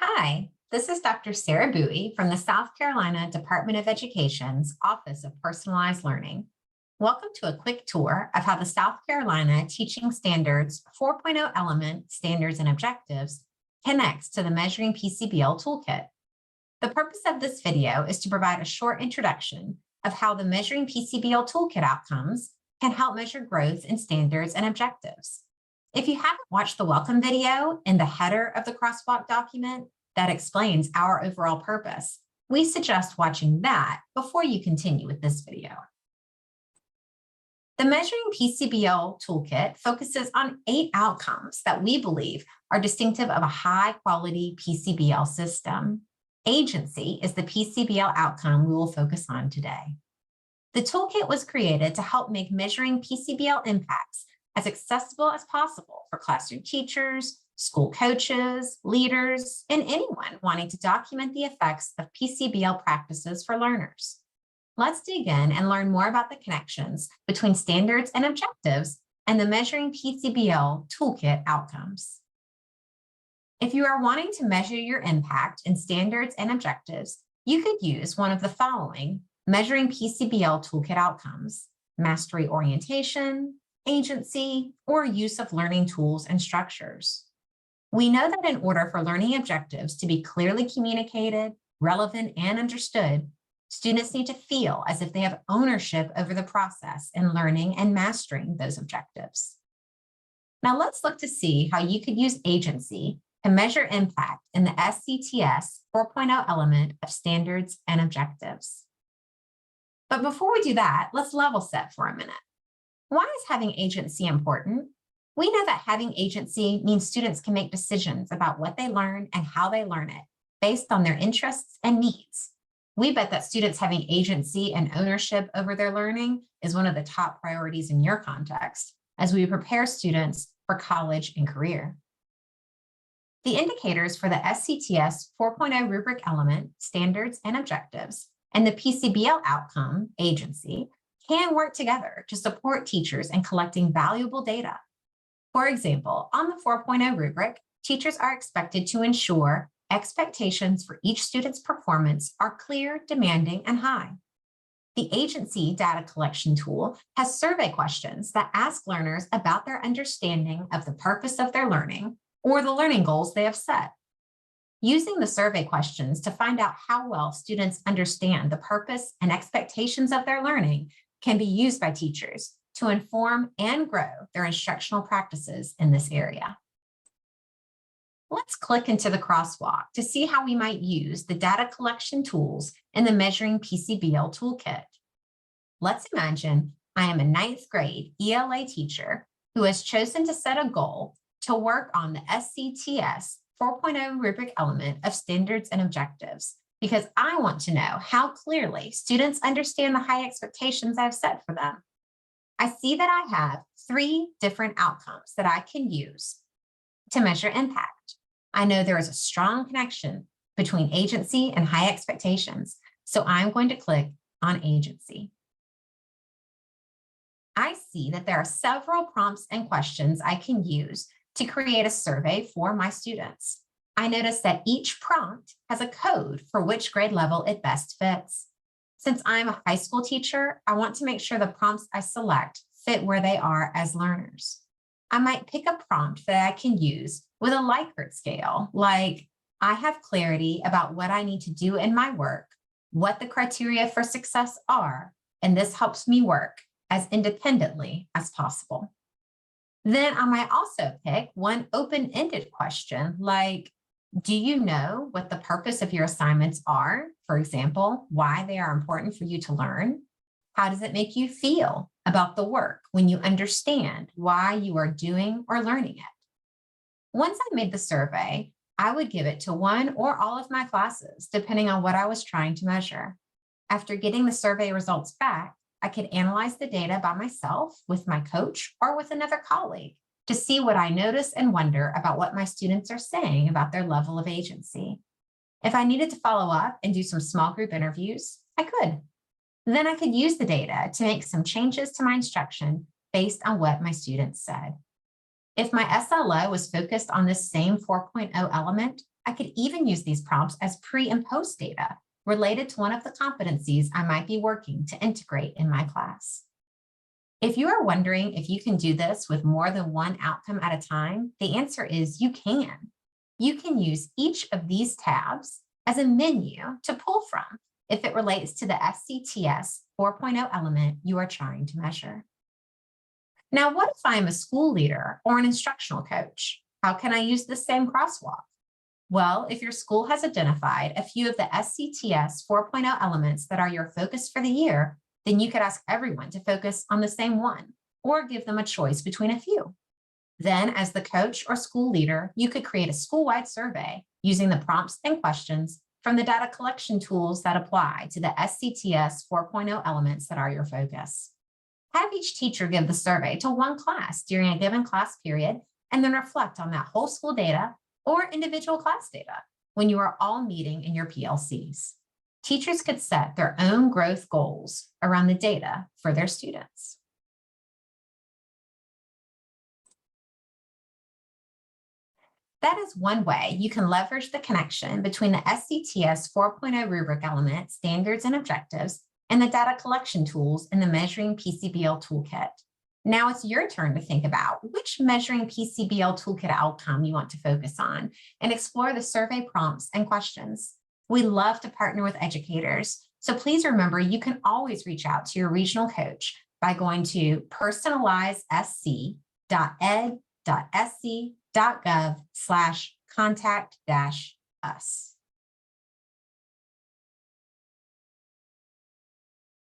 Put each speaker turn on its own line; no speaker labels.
Hi, this is Dr. Sarah Bowie from the South Carolina Department of Education's Office of Personalized Learning. Welcome to a quick tour of how the South Carolina Teaching Standards 4.0 Element Standards and Objectives connects to the Measuring PCBL Toolkit. The purpose of this video is to provide a short introduction of how the Measuring PCBL Toolkit outcomes can help measure growth in standards and objectives. If you haven't watched the welcome video in the header of the crosswalk document that explains our overall purpose, we suggest watching that before you continue with this video. The Measuring PCBL Toolkit focuses on 8 outcomes that we believe are distinctive of a high-quality PCBL system. Agency is the PCBL outcome we will focus on today. The toolkit was created to help make measuring PCBL impacts as accessible as possible for classroom teachers, school coaches, leaders, and anyone wanting to document the effects of PCBL practices for learners. Let's dig in and learn more about the connections between standards and objectives and the Measuring PCBL Toolkit outcomes. If you are wanting to measure your impact in standards and objectives, you could use one of the following Measuring PCBL Toolkit outcomes: mastery orientation, agency, or use of learning tools and structures. We know that in order for learning objectives to be clearly communicated, relevant, and understood, students need to feel as if they have ownership over the process in learning and mastering those objectives. Now let's look to see how you could use agency to measure impact in the SCTS 4.0 element of standards and objectives. But before we do that, let's level set for a minute. Why is having agency important? We know that having agency means students can make decisions about what they learn and how they learn it based on their interests and needs. We bet that students having agency and ownership over their learning is one of the top priorities in your context as we prepare students for college and career. The indicators for the SCTS 4.0 rubric element, standards and objectives, and the PCBL outcome, agency, can work together to support teachers in collecting valuable data. For example, on the 4.0 rubric, teachers are expected to ensure expectations for each student's performance are clear, demanding, and high. The agency data collection tool has survey questions that ask learners about their understanding of the purpose of their learning or the learning goals they have set. Using the survey questions to find out how well students understand the purpose and expectations of their learning can be used by teachers to inform and grow their instructional practices in this area. Let's click into the crosswalk to see how we might use the data collection tools in the Measuring PCBL Toolkit. Let's imagine I am a 9th grade ELA teacher who has chosen to set a goal to work on the SCTS 4.0 rubric element of standards and objectives because I want to know how clearly students understand the high expectations I've set for them. I see that I have 3 different outcomes that I can use to measure impact. I know there is a strong connection between agency and high expectations, so I'm going to click on agency. I see that there are several prompts and questions I can use to create a survey for my students. I notice that each prompt has a code for which grade level it best fits. Since I'm a high school teacher, I want to make sure the prompts I select fit where they are as learners. I might pick a prompt that I can use with a Likert scale, like I have clarity about what I need to do in my work, what the criteria for success are, and this helps me work as independently as possible. Then I might also pick one open-ended question like, do you know what the purpose of your assignments are? For example, why they are important for you to learn? How does it make you feel about the work when you understand why you are doing or learning it? Once I made the survey, I would give it to one or all of my classes, depending on what I was trying to measure. After getting the survey results back, I could analyze the data by myself, with my coach, or with another colleague to see what I notice and wonder about what my students are saying about their level of agency. If I needed to follow up and do some small group interviews, I could. Then I could use the data to make some changes to my instruction based on what my students said. If my SLO was focused on this same 4.0 element, I could even use these prompts as pre and post data related to one of the competencies I might be working to integrate in my class. If you are wondering if you can do this with more than one outcome at a time, the answer is you can. You can use each of these tabs as a menu to pull from if it relates to the SCTS 4.0 element you are trying to measure. Now, what if I'm a school leader or an instructional coach? How can I use the same crosswalk? Well, if your school has identified a few of the SCTS 4.0 elements that are your focus for the year, then you could ask everyone to focus on the same one or give them a choice between a few. Then, as the coach or school leader, you could create a school-wide survey using the prompts and questions from the data collection tools that apply to the SCTS 4.0 elements that are your focus. Have each teacher give the survey to one class during a given class period, and then reflect on that whole school data or individual class data when you are all meeting in your PLCs. Teachers could set their own growth goals around the data for their students. That is one way you can leverage the connection between the SCTS 4.0 rubric element, standards and objectives, and the data collection tools in the Measuring PCBL Toolkit. Now it's your turn to think about which Measuring PCBL Toolkit outcome you want to focus on and explore the survey prompts and questions. We love to partner with educators, so please remember you can always reach out to your regional coach by going to personalizesc.ed.sc.gov/contact-us.